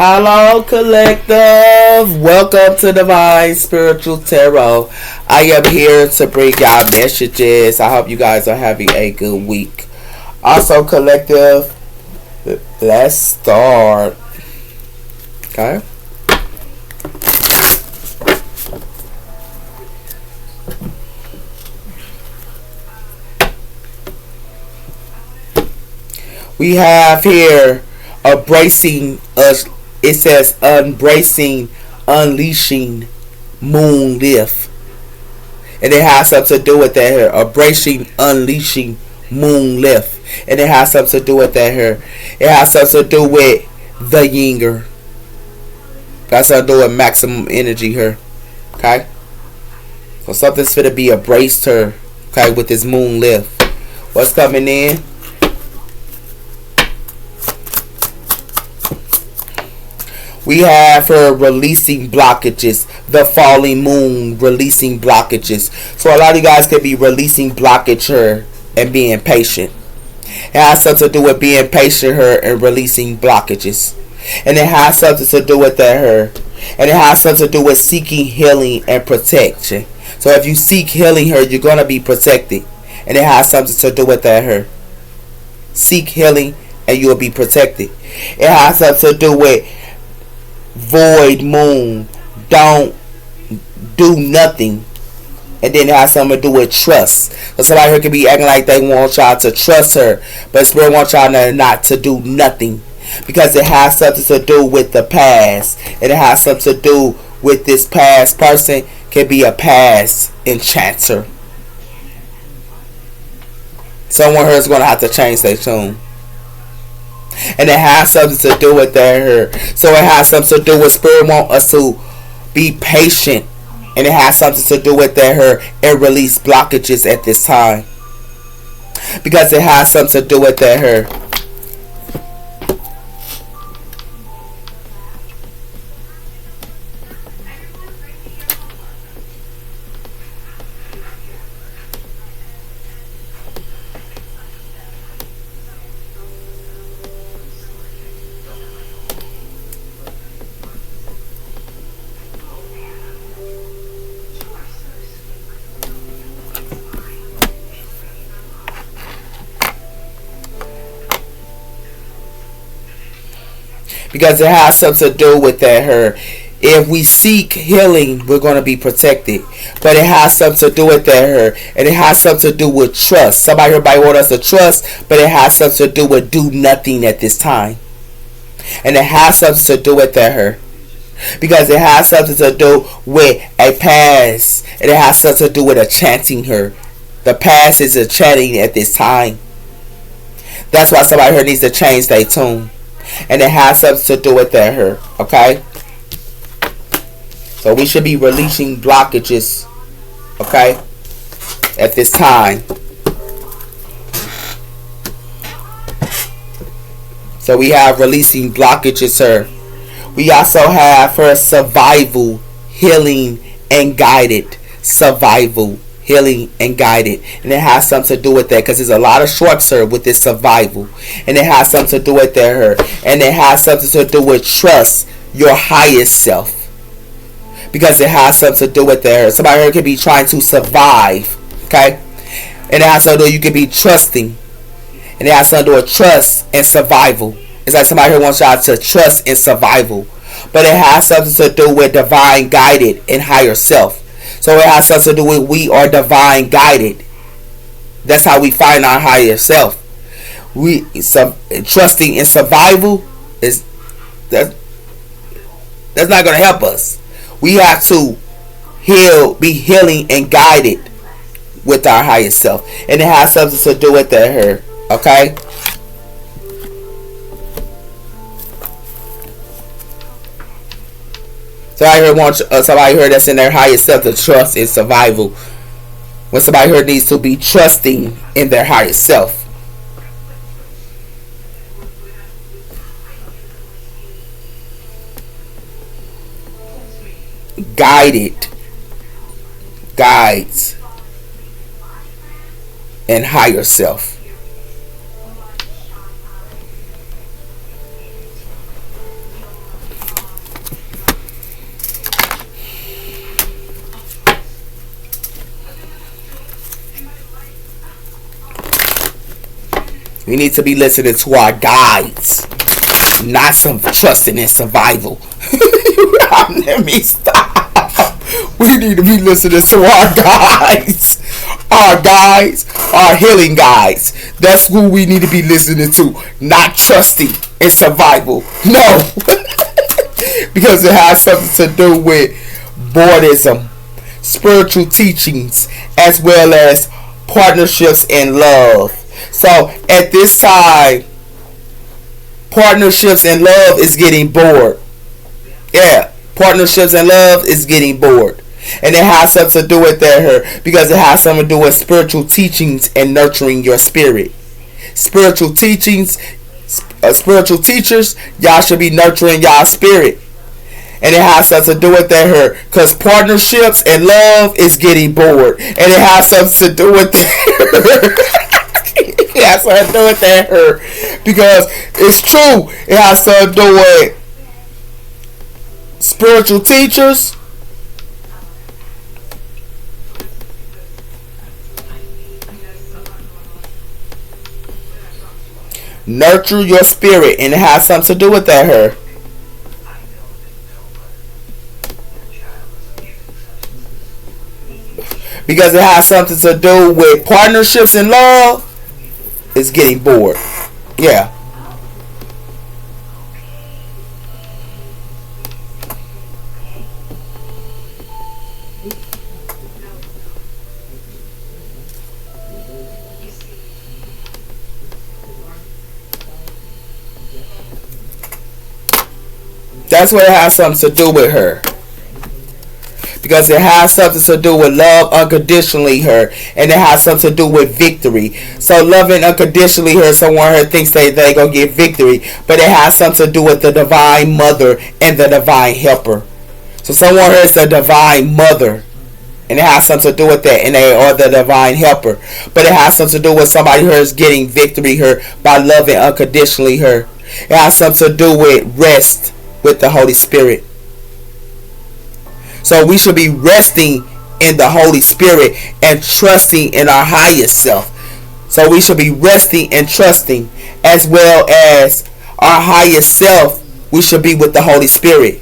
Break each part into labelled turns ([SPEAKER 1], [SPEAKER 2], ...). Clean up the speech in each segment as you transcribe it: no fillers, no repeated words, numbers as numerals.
[SPEAKER 1] Hello, collective. Welcome to Divine Spiritual Tarot. I am here to bring y'all messages. I hope you guys are having a good week. Also, collective, let's start. Okay. We have here embracing us. It says embracing, unleashing, moon lift. And it has something to do with that here. Embracing, unleashing, moon lift. And it has something to do with that here. It has something to do with the yinger. That's something to do with maximum energy here. Okay? So something's going to be embraced here. Okay, with this moon lift. What's coming in? We have her releasing blockages. The falling moon releasing blockages. So a lot of you guys could be releasing blockage here and being patient. It has something to do with being patient here and releasing blockages. And it has something to do with that here. And it has something to do with seeking healing and protection. So if you seek healing here, you're going to be protected. And it has something to do with that here. Seek healing and you'll be protected. It has something to do with void moon, don't do nothing, and then it has something to do with trust. So somebody here could be acting like they want y'all to trust her, but Spirit wants y'all not to do nothing, because it has something to do with the past, and it has something to do with this past person. Can be a past enchanter. Someone here is going to have to change their tune. And it has something to do with that here. So it has something to do with Spirit want us to be patient. And it has something to do with that here and release blockages at this time. Because it has something to do with that here. Because it has something to do with that her. If we seek healing, we're going to be protected. But it has something to do with that her. And it has something to do with trust. Somebody might want us to trust, but it has something to do with do nothing at this time. And it has something to do with that her. Because it has something to do with a past. And it has something to do with a chanting her. The past is a chanting at this time. That's why somebody here needs to change their tune. And it has something to do with that here. Okay? So we should be releasing blockages. Okay? At this time. So we have releasing blockages here. We also have her survival, healing, and guided. Survival, healing, and guided. And it has something to do with that, because there's a lot of shorts here with this survival. And it has something to do with that here. And it has something to do with trust your highest self. Because it has something to do with that here. Somebody here could be trying to survive. Okay? And it has something to do, you could be trusting. And it has something to do with trust and survival. It's like somebody here wants y'all to trust in survival. But it has something to do with divine guided and higher self. So it has something to do with we are divine guided. That's how we find our higher self. Trusting in survival is that's not going to help us. We have to be healing and guided with our higher self, and it has something to do with that here. Okay. So I heard somebody here that's in their highest self to trust in survival. When somebody here needs to be trusting in their highest self. Guided, guides, and higher self. We need to be listening to our guides, not some trusting in survival. Let me stop. We need to be listening to our guides. Our guides, our healing guides. That's who we need to be listening to, not trusting in survival. No. Because it has something to do with Buddhism, spiritual teachings, as well as partnerships and love. So at this time, partnerships and love is getting bored. Yeah, partnerships and love is getting bored. And it has something to do with that, because it has something to do with spiritual teachings and nurturing your spirit. Spiritual teachings, spiritual teachers, y'all should be nurturing y'all spirit. And it has something to do with that, because partnerships and love is getting bored. And it has something to do with that. It has something to do with that, because it's true. It has something to do with spiritual teachers, nurture your spirit, and it has something to do with that, because it has something to do with partnerships and love. It's getting bored. Yeah. That's what it has something to do with her. Because it has something to do with love unconditionally, and it has something to do with victory. So loving unconditionally, someone thinks they gonna get victory, but it has something to do with the divine mother and the divine helper. So someone is the divine mother, and it has something to do with that, and they are the divine helper. But it has something to do with somebody is getting victory by loving unconditionally. It has something to do with rest with the Holy Spirit. So we should be resting in the Holy Spirit and trusting in our highest self. So we should be resting and trusting, as well as our highest self. We should be with the Holy Spirit.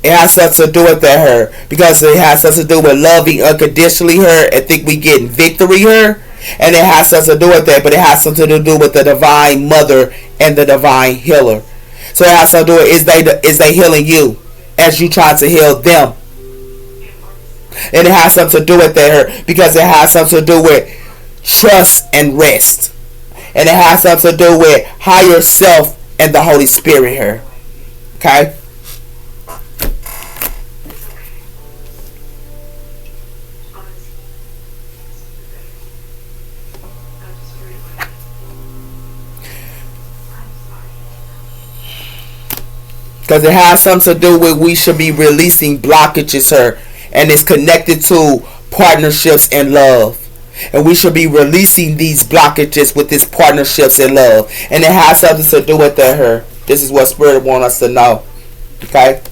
[SPEAKER 1] It has something to do with that, because it has something to do with loving unconditionally, and think we getting victory, and it has something to do with that. But it has something to do with the divine mother and the divine healer. So it has something to do with is they healing you as you try to heal them. And it has something to do with that, because it has something to do with trust and rest. And it has something to do with higher self and the Holy Spirit here. Okay? Because it has something to do with we should be releasing blockages, and it's connected to partnerships and love. And we should be releasing these blockages with these partnerships and love. And it has something to do with that, This is what Spirit wants us to know. Okay?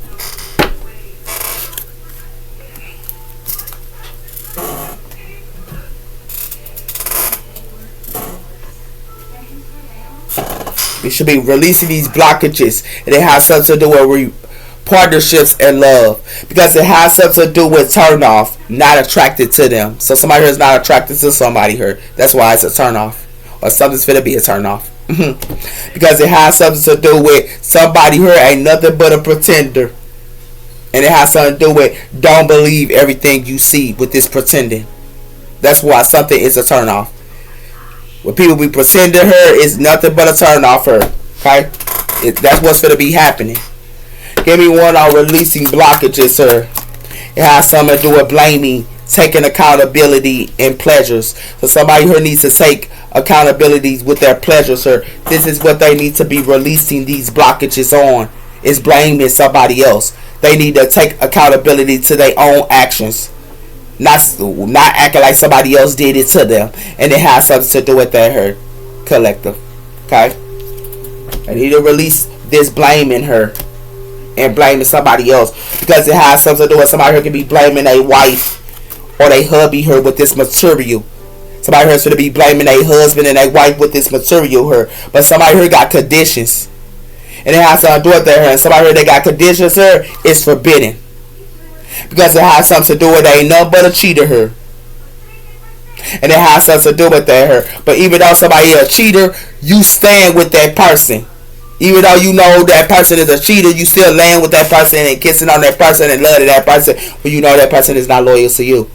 [SPEAKER 1] We should be releasing these blockages, and it has something to do with partnerships and love, because it has something to do with turn off, not attracted to them. So somebody here is not attracted to somebody here. That's why it's a turn off, or something's finna be a turn off. Because it has something to do with somebody here ain't nothing but a pretender, and it has something to do with don't believe everything you see with this pretending. That's why something is a turn off. When people be pretending is nothing but a turn off Okay? That's what's going to be happening. Give me one on releasing blockages, It has something to do with blaming, taking accountability, and pleasures. So somebody here needs to take accountability with their pleasures, This is what they need to be releasing these blockages on. Is blaming somebody else. They need to take accountability to their own actions. Not acting like somebody else did it to them. And it has something to do with that collective. Okay? I need to release this blame in her and blaming somebody else, because it has something to do with somebody who can be blaming a wife or they hubby her with this material. Somebody here is going to be blaming their husband and their wife with this material here. But somebody here got conditions. And it has something to do with that here. And somebody here that got conditions here is forbidden. Because it has something to do with ain't nothing but a cheater here. And it has something to do with that here. But even though somebody is a cheater, you stand with that person. Even though you know that person is a cheater, you still laying with that person and kissing on that person and loving that person. But you know that person is not loyal to you.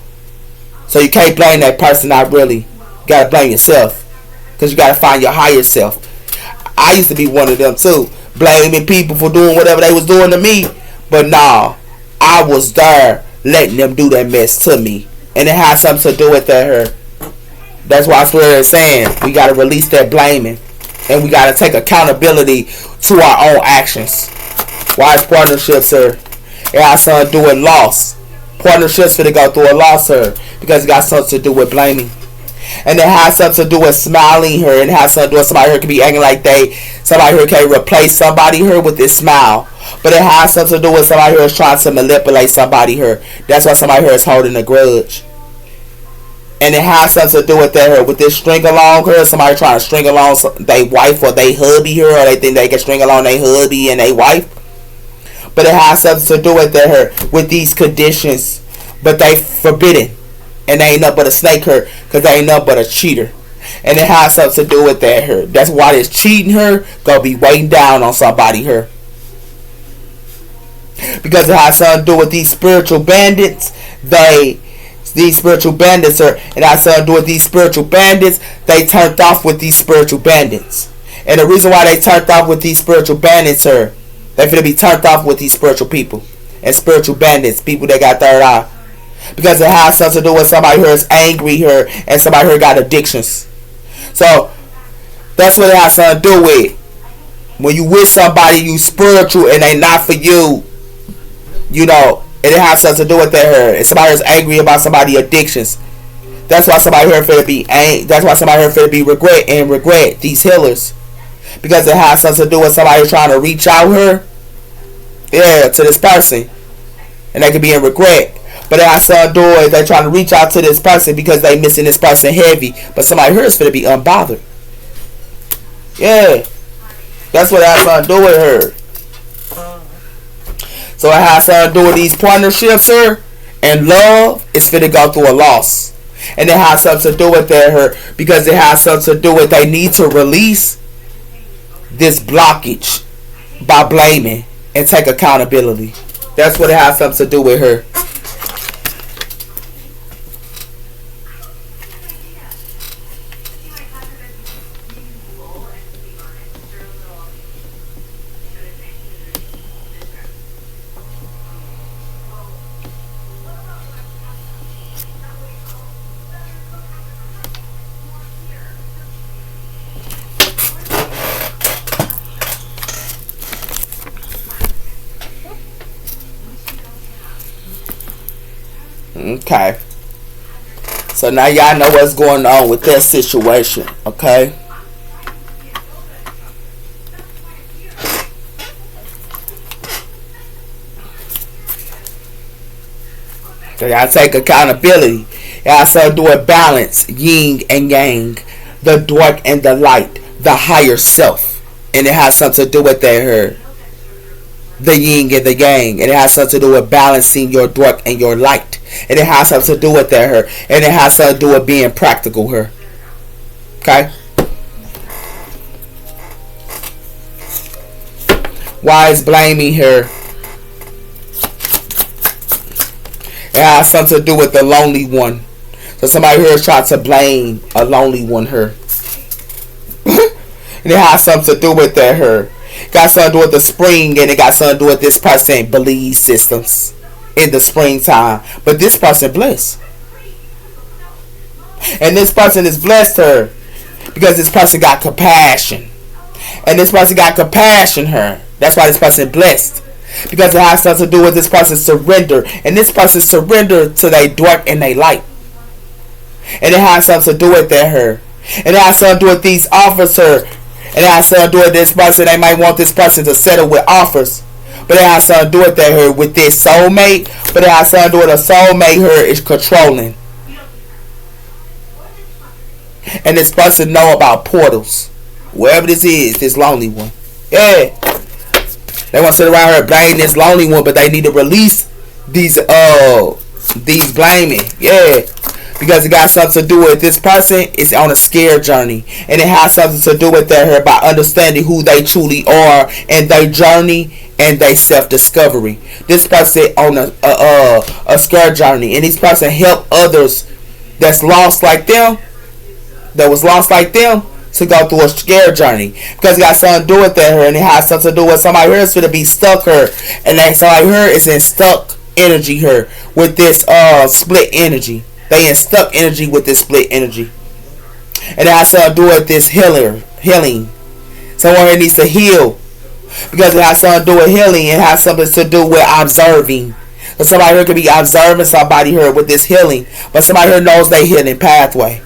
[SPEAKER 1] So you can't blame that person, not really. You gotta blame yourself. Because you gotta find your higher self. I used to be one of them too. Blaming people for doing whatever they was doing to me. But nah, I was there letting them do that mess to me. And it has something to do with that her. That's why I swear it's saying we gotta release that blaming. And we gotta take accountability to our own actions. Why is partnerships, sir? It has something to do with loss. Partnerships finna go through a loss, sir. Because it got something to do with blaming. And it has something to do with smiling her. And it has something to do with somebody here can be acting like somebody here can replace somebody here with this smile. But it has something to do with somebody here is trying to manipulate somebody here. That's why somebody here is holding a grudge. And it has something to do with that here. With this string along here, somebody trying to string along their wife or their hubby here. Or they think they can string along their hubby and their wife. But it has something to do with that here. With these conditions. But they forbidden. And they ain't nothing but a snake her. Because they ain't nothing but a cheater. And it has something to do with that her. That's why this cheating her gonna be weighing down on somebody here. Because it has something to do with these spiritual bandits. These spiritual bandits are, and it has something to do with these spiritual bandits. They turned off with these spiritual bandits. And the reason why they turned off with these spiritual bandits are, they finna be turned off with these spiritual people. And spiritual bandits, people that got third eye. Because it has something to do with somebody here is angry here. And somebody here got addictions. So, that's what it has something to do with. When you with somebody, you spiritual and they not for you. You know, and it has something to do with that here. And somebody is angry about somebody's addictions. That's why somebody here finna be that's why somebody here finna be regret these healers. Because it has something to do with somebody trying to reach out here. Yeah, to this person. And they could be in regret. But it has something to do with they trying to reach out to this person because they missing this person heavy. But somebody here is finna be unbothered. Yeah. That's what it has something to do with her. So it has something to do with these partnerships here. And love is finna go through a loss. And it has something to do with that her. Because it has something to do with they need to release this blockage by blaming and take accountability. That's what it has something to do with her. Okay. So now y'all know what's going on with that situation. Okay. So y'all take accountability. Y'all start doing balance, yin and yang, the dark and the light, the higher self, and it has something to do with that here. The yin and the yang, and it has something to do with balancing your dark and your light, and it has something to do with that her, and it has something to do with being practical her. Okay. Why is blaming her? It has something to do with the lonely one. So somebody here is trying to blame a lonely one her. And it has something to do with that her. It got something to do with the spring, and it got something to do with this person belief systems in the springtime. But this person blessed. And this person is blessed her because this person got compassion. And this person got compassion her. That's why this person blessed. Because it has something to do with this person's surrender. And this person surrender to their dark and their light. And it has something to do with that her. And it has something to do with these offers her. And it has something to do with this person. They might want this person to settle with offers. But it has something to do with that her with this soulmate. But it has something to do with a soulmate her is controlling. And this person know about portals. Wherever this is, this lonely one. Yeah. They want to sit around here blaming this lonely one, but they need to release these blaming. Yeah. Because it got something to do with this person is on a scare journey. And it has something to do with that here by understanding who they truly are and their journey and their self-discovery. This person on a scare journey. And this person help others that's lost like them, that was lost like them, to go through a scare journey. Because it got something to do with that here. And it has something to do with somebody here is going to be stuck here. And that somebody here is in stuck energy here with this split energy. They in stuck energy with this split energy. And it has something to do with this healing. Someone here needs to heal. Because it has something to do with healing. It has something to do with observing. So somebody here could be observing somebody here with this healing. But somebody here knows they healing pathway.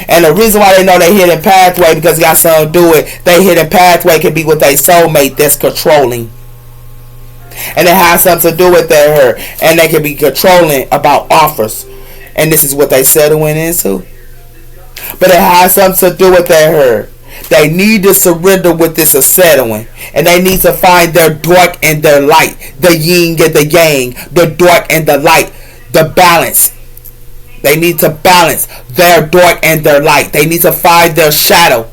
[SPEAKER 1] And the reason why they know they hidden pathway because it got something to do with they hidden pathway can be with their soulmate that's controlling. And it has something to do with her. And they can be controlling about offers. And this is what they settling into. But it has something to do with her. They need to surrender with this settling. And they need to find their dark and their light. The yin and the yang. The dark and the light. The balance. They need to balance their dark and their light. They need to find their shadow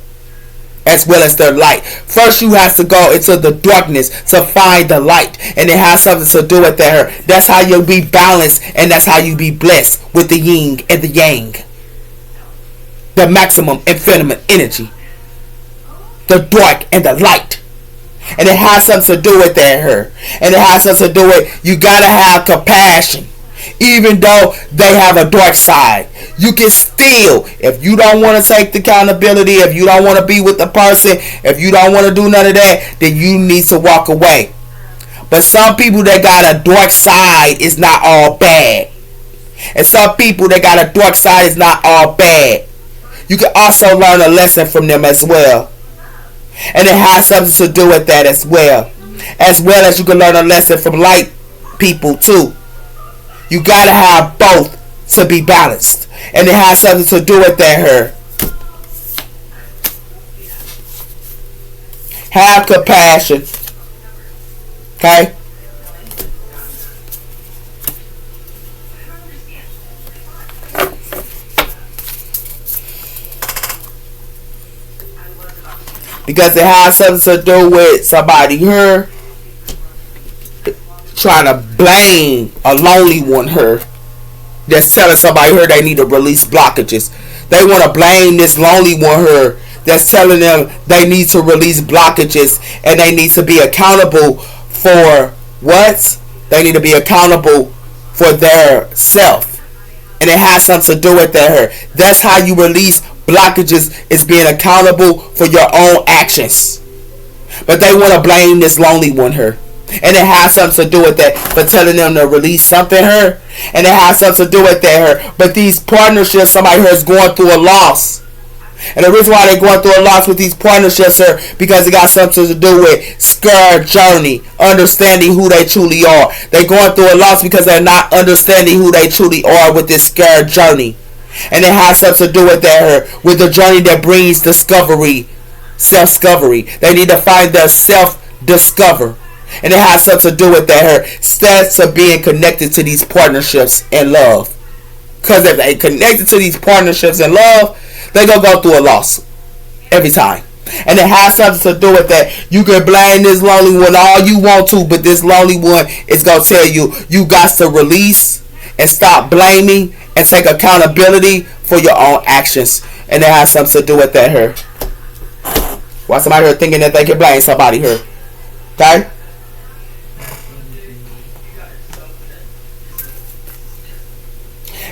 [SPEAKER 1] as well as their light. First, you have to go into the darkness to find the light. And it has something to do with that. That's how you'll be balanced and that's how you be blessed with the yin and the yang. The maximum infinite energy. The dark and the light. And it has something to do with that. And it has something to do with you got to have compassion. Even though they have a dark side, you can still, if you don't want to take the accountability, if you don't want to be with the person, if you don't want to do none of that, then you need to walk away. But some people that got a dark side is not all bad. And some people that got a dark side is not all bad. You can also learn a lesson from them as well. And it has something to do with that as well. As well as you can learn a lesson from light people too. You gotta have both to be balanced. And it has something to do with that. Have compassion. Okay? Because it has something to do with somebody here trying to blame a lonely one here that's telling somebody here they need to release blockages. They want to blame this lonely one here that's telling them they need to release blockages and they need to be accountable for what? They need to be accountable for their self. And it has something to do with that here. That's how you release blockages, is being accountable for your own actions. But they want to blame this lonely one here. And it has something to do with that for telling them to release something here. And it has something to do with that here. But these partnerships, somebody here is going through a loss. And the reason why they're going through a loss with these partnerships here, because it got something to do with scared journey, understanding who they truly are. They're going through a loss because they're not understanding who they truly are with this scared journey. And it has something to do with that here, with the journey that brings discovery, self-discovery. They need to find their self-discover. And it has something to do with that here. Steps of being connected to these partnerships and love. Because if they connected to these partnerships and love, they're going to go through a loss. Every time. And it has something to do with that. You can blame this lonely one all you want to, but this lonely one is going to tell you, you got to release and stop blaming and take accountability for your own actions. And it has something to do with that here. Why somebody here thinking that they can blame somebody here? Okay?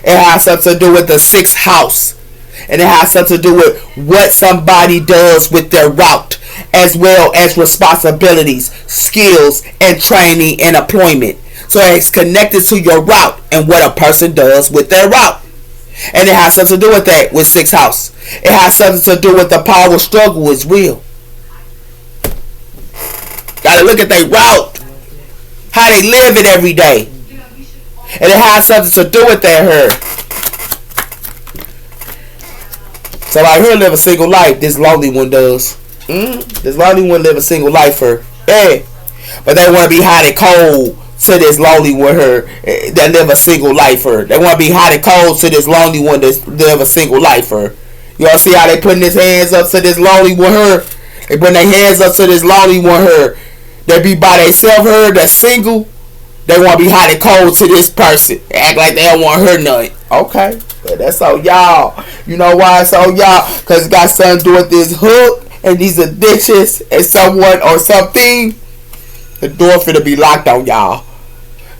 [SPEAKER 1] It has something to do with the sixth house. And it has something to do with what somebody does with their route, as well as responsibilities, skills, and training and employment. So it's connected to your route and what a person does with their route. And it has something to do with that with sixth house. It has something to do with the power struggle is real. Gotta look at their route. How they live it every day. And it has something to do with that here. Somebody here live a single life. This lonely one does. This lonely one live a single life for. Hey, but they want to be hot and cold to this lonely one her that live a single life for. They want to be hot and cold to this lonely one that live a single life for. Y'all see how they putting his hands up to this lonely one her? They putting their hands up to this lonely one her. They be by themselves her that's single. They want to be hot and cold to this person. They act like they don't want her nothing. Okay. But that's all y'all. You know why it's all y'all? Because it got something to do with this hook and these addictions and someone or something. The door finna be locked on y'all.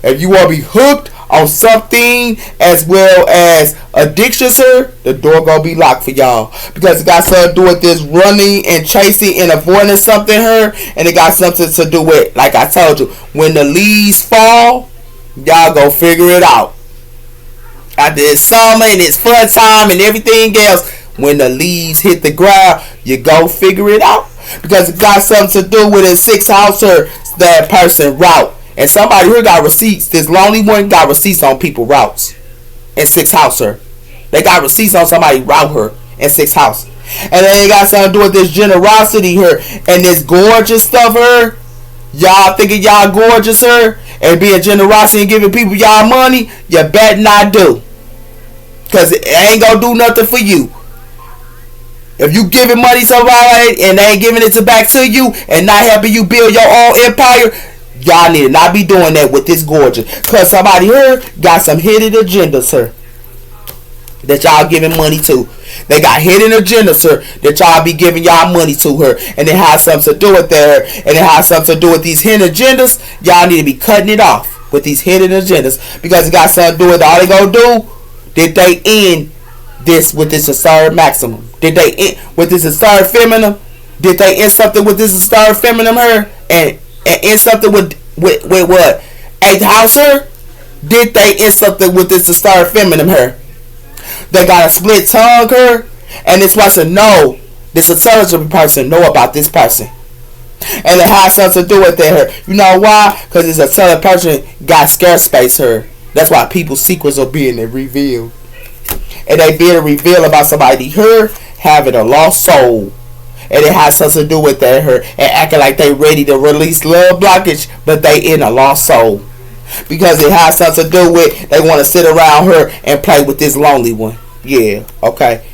[SPEAKER 1] If you want to be hooked on something as well as addiction, sir, the door gonna be locked for y'all. Because it got something to do with this running and chasing and avoiding something here. And it got something to do with, like I told you, when the leaves fall, y'all go figure it out. After it's summer and it's fun time and everything else, when the leaves hit the ground, you go figure it out. Because it got something to do with a 6 house or that person route. And somebody here got receipts. This lonely one got receipts on people routes. In 6 house her. They got receipts on somebody route her in 6 house. And then they got something to do with this generosity here. And this gorgeous stuff here. Y'all thinking y'all gorgeous her. And being generosity and giving people y'all money. You better not do. Because it ain't going to do nothing for you. If you giving money to somebody and they ain't giving it back to you and not helping you build your own empire, y'all need to not be doing that with this gorgeous. Because somebody here got some hidden agendas, sir, that y'all giving money to. They got hidden agendas, sir, that y'all be giving y'all money to her. And it has something to do with that. And it has something to do with these hidden agendas. Y'all need to be cutting it off with these hidden agendas. Because it got something to do with all they gonna do. Did they end this with this absurd maximum? Did they end with this absurd feminine? Did they end something with this absurd feminine her? And end something with what? 8th house her? Did they end something with this absurd feminine her? They got a split tongue her? And this person know, this intelligent person know about this person. And it has something to do with that her. You know why? Because this intelligent person got scarce space her. That's why people's secrets are being revealed. And they being revealed about somebody here having a lost soul. And it has something to do with that her. And acting like they ready to release love blockage. But they in a lost soul. Because it has something to do with they want to sit around her and play with this lonely one. Yeah, okay.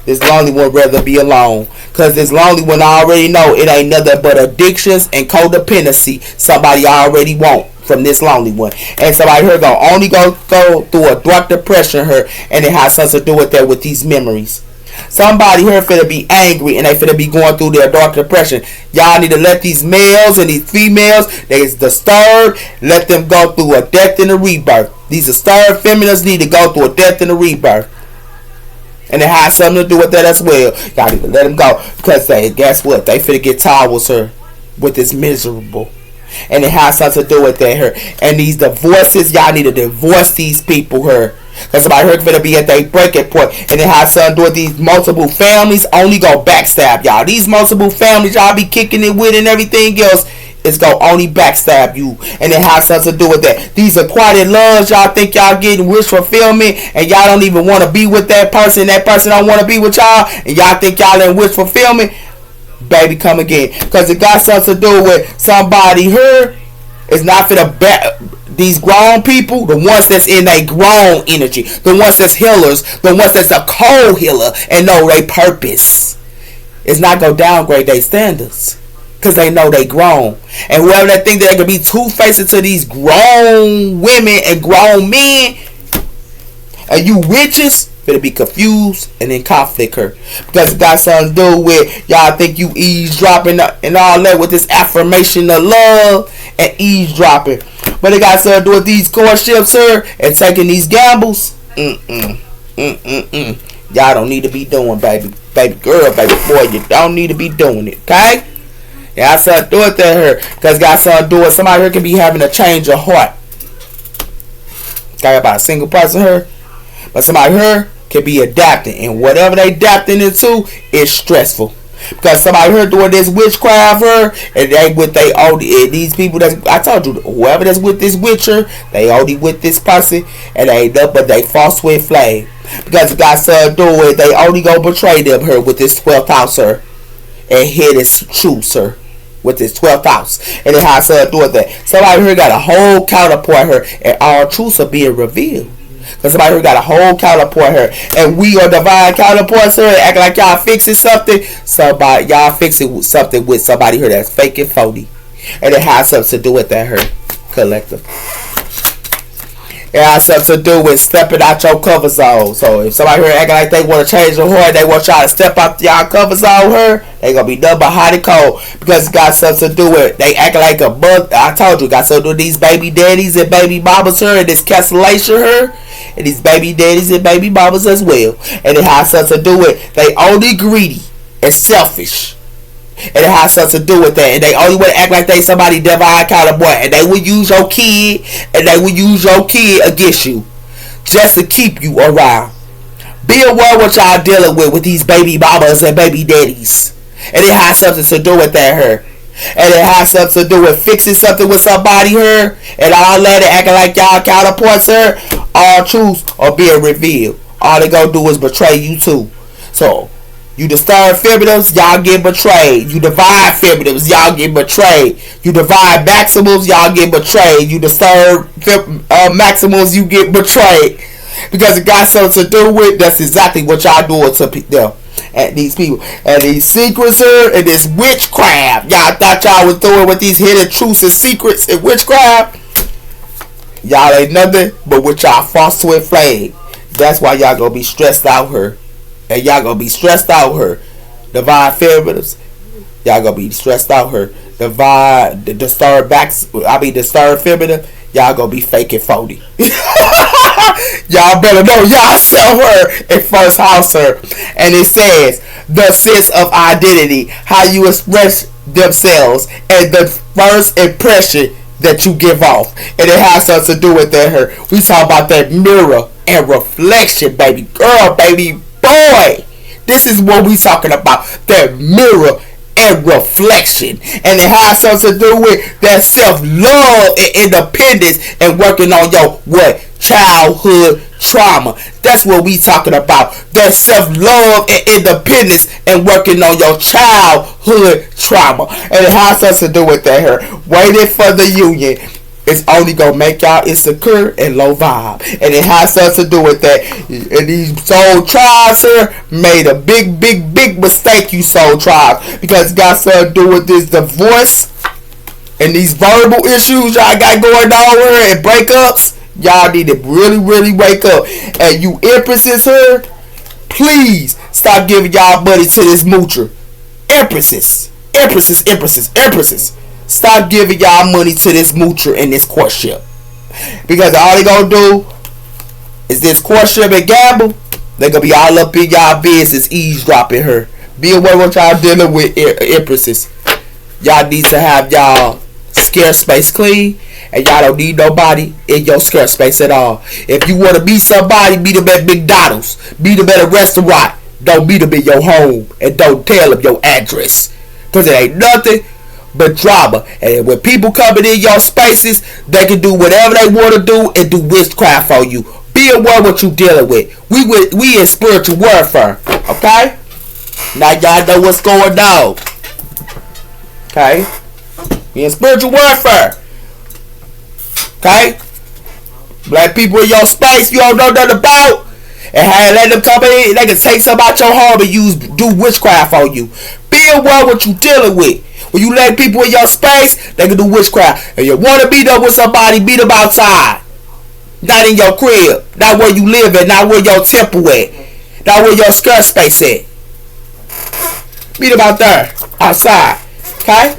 [SPEAKER 1] This lonely one rather be alone. Because this lonely one already know it ain't nothing but addictions and codependency somebody already want from this lonely one. And somebody here gonna only go through a dark depression here. And it has something to do with that with these memories. Somebody here finna be angry and they finna be going through their dark depression. Y'all need to let these males and these females they is disturbed. Let them go through a death and a rebirth. These disturbed feminists need to go through a death and a rebirth. And it has something to do with that as well. Y'all need to let them go. Because they, guess what? They finna get tired with her. With this miserable. And it has something to do with that her. And these divorces, y'all need to divorce these people her. Because somebody here finna be at their breaking point. And it has something to do with these multiple families. Only go backstab y'all. These multiple families y'all be kicking it with and everything else. It's gonna only backstab you. And it has something to do with that. These acquired loves y'all think y'all getting wish fulfillment. And y'all don't even want to be with that person. That person don't want to be with y'all. And y'all think y'all in wish fulfillment. Baby, come again. Because it got something to do with somebody here. It's not for the these grown people, the ones that's in a grown energy, the ones that's healers, the ones that's a cold healer and know their purpose. It's not gonna downgrade their standards. Because they know they grown. And whoever that think that they can be two-faced to these grown women and grown men, and you witches, better be confused and in conflict her. Because it got something to do with y'all think you eavesdropping and all that with this affirmation of love and eavesdropping. But it got something to do with these courtships her and taking these gambles. Y'all don't need to be doing, baby. Baby girl, baby boy, you don't need to be doing it, okay? Yeah, I said do it to her. Because got something to do with somebody here can be having a change of heart. Got about a single person here. But somebody here can be adapting. And whatever they adapting into is stressful. Because somebody here doing this witchcraft her, and they with they only, and these people that I told you, whoever that's with this witcher, they only with this person, and they ain't nothing but they false with flame. Because God said do it, they only gonna betray them her with this 12th house, sir, and hit his truth, sir, with this 12th house, and then how son doing that. Somebody here got a whole counterpoint here, and all truths are being revealed. Because somebody here got a whole counterpoint here, and we are divine counterpoints here, acting like y'all fixing something. Somebody y'all fixing something with somebody here that's fake and phony, and it has something to do with that here collective. It has something to do with stepping out your comfort zone. So if somebody here acting like they want to change the heart, they want y'all to step out y'all comfort zone here, they gonna be nothing but hot and cold. Because it got something to do with, they acting like a mother. I told you, got something to do with these baby daddies and baby mamas here, and this cancellation here, and these baby daddies and baby mamas as well. And it has something to do with, they only greedy and selfish. And it has something to do with that. And they only want to act like they somebody divine kind of boy. And they will use your kid. And they will use your kid against you. Just to keep you around. Be aware what y'all dealing with these baby mamas and baby daddies. And it has something to do with that here. And it has something to do with fixing something with somebody here. And all that acting like y'all counterparts here. All truths are being revealed. All they gonna do is betray you too. So you disturb feminines, y'all get betrayed. You divide feminines, y'all get betrayed. You divide maximals, y'all get betrayed. You disturb maximals, you get betrayed. Because it got something to do with, that's exactly what y'all doing to them. And these people. And these secrets here, and this witchcraft. Y'all thought y'all was doing with these hidden truths and secrets and witchcraft. Y'all ain't nothing but with y'all false twin flame. That's why y'all gonna be stressed out here. And y'all gonna be stressed out here. Divine feminines. Y'all gonna be stressed out here. Divine, the disturbed feminine. Y'all gonna be fake and phony. Y'all better know y'all self her in first house her. And it says the sense of identity, how you express themselves, and the first impression that you give off. And it has something to do with that her. We talk about that mirror and reflection, baby girl, baby boy. This is what we talking about. That mirror and reflection. And it has something to do with that self-love and independence and working on your what? Childhood trauma. That's what we talking about. That self-love and independence and working on your childhood trauma. And it has something to do with that here. Waiting for the union. It's only gonna make y'all insecure and low vibe. And it has something to do with that. And these soul tribes here made a big mistake, you soul tribes. Because it got something to do with this divorce and these verbal issues y'all got going on here and breakups. Y'all need to really wake up. And you empresses here, please stop giving y'all money to this moocher. Empresses. Stop giving y'all money to this moocher and this courtship. Because all they gonna do is this courtship and gamble. They gonna be all up in y'all business eavesdropping her. Be aware what y'all dealing with, empresses. Y'all need to have y'all scare space clean. And y'all don't need nobody in your scare space at all. If you want to meet somebody, meet them at McDonald's. Meet them at a restaurant. Don't meet them in your home. And don't tell them your address. Because it ain't nothing but drama. And when people coming in your spaces, they can do whatever they want to do and do witchcraft on you. Be aware what you dealing with. We in spiritual warfare. Okay? Now y'all know what's going on. Okay? We in spiritual warfare. Okay? Black people in your space you don't know nothing about. And how let them come in, they can take something out your home and do witchcraft on you. Be aware what you dealing with. When you let people in your space, they can do witchcraft. And you want to beat up with somebody, beat them outside. Not in your crib. Not where you live at. Not where your temple at. Not where your skirt space at. Beat them out there. Outside. Okay?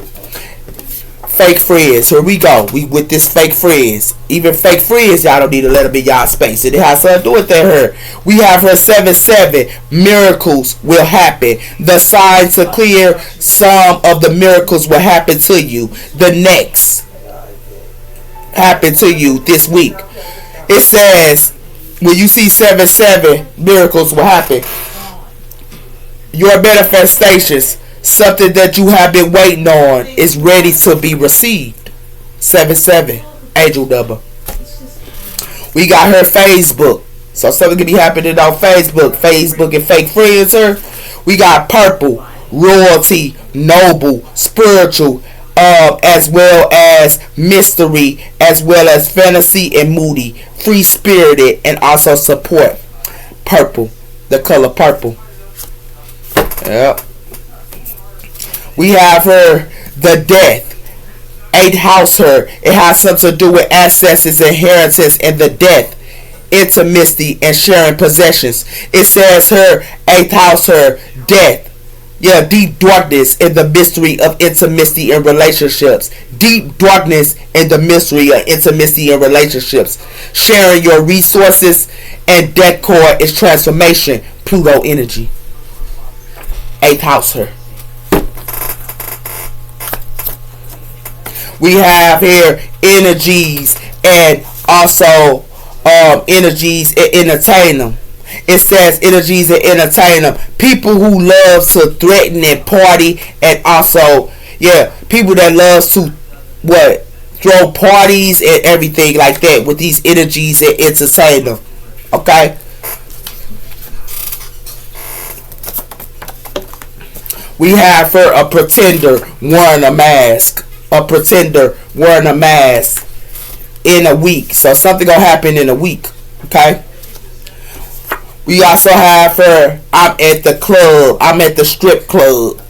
[SPEAKER 1] Fake friends. Here we go. We with this fake friends. Even fake friends, y'all don't need to let them in y'all space. And it has something to do with that her. We have her 7-7. Miracles will happen. The signs are clear. Some of the miracles will happen to you. The next happen to you this week. It says, when you see 7-7, miracles will happen. Your manifestations Something that you have been waiting on is ready to be received. 77. Angel number. We got her Facebook. So something can be happening on Facebook. Facebook and fake friends her. We got purple, royalty, noble, spiritual, as well as mystery, as well as fantasy and moody, free spirited, and also support. Purple, the color purple. Yep. We have her, the death. 8th house her. It has something to do with ancestors, inheritance, and the death. Intimacy and sharing possessions. It says her 8th house her, death. Yeah, deep darkness in the mystery of intimacy and relationships. Deep darkness in the mystery of intimacy and relationships. Sharing your resources, and death core is transformation. Pluto energy. 8th house her. We have here energies and also energies and entertain them. It says energies and entertain them. People who love to threaten and party, and also people that loves to throw parties and everything like that with these energies and entertain them. Okay. We have for a pretender wearing a mask. A pretender wearing a mask in a week. So something gonna happen in a week. Okay. We also have her, I'm at the club. I'm at the strip club.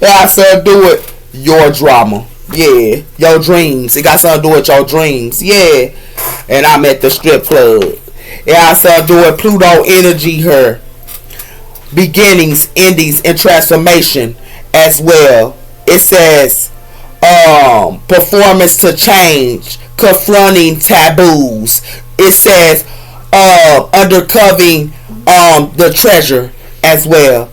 [SPEAKER 1] Yeah, so do it. Your drama. Yeah. Your dreams. It got something to do with your dreams. Yeah. And I'm at the strip club. Yeah, so do it. Pluto energy her. Beginnings, endings, and transformation as well. It says performance to change, confronting taboos. It says undercovering the treasure as well.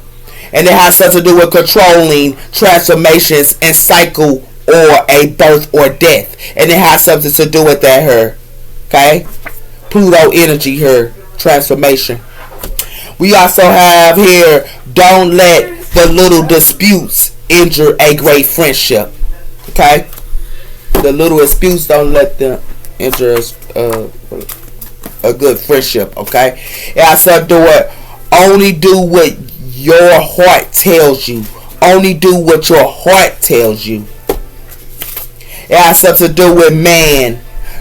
[SPEAKER 1] And it has something to do with controlling transformations and cycle or a birth or death. And it has something to do with that her. Okay? Pluto energy her. Transformation. We also have here, don't let the little disputes injure a great friendship. Okay? The little disputes, don't let them injure a good friendship. Okay? It has something to do with only do what your heart tells you. Only do what your heart tells you. It has something to do with man.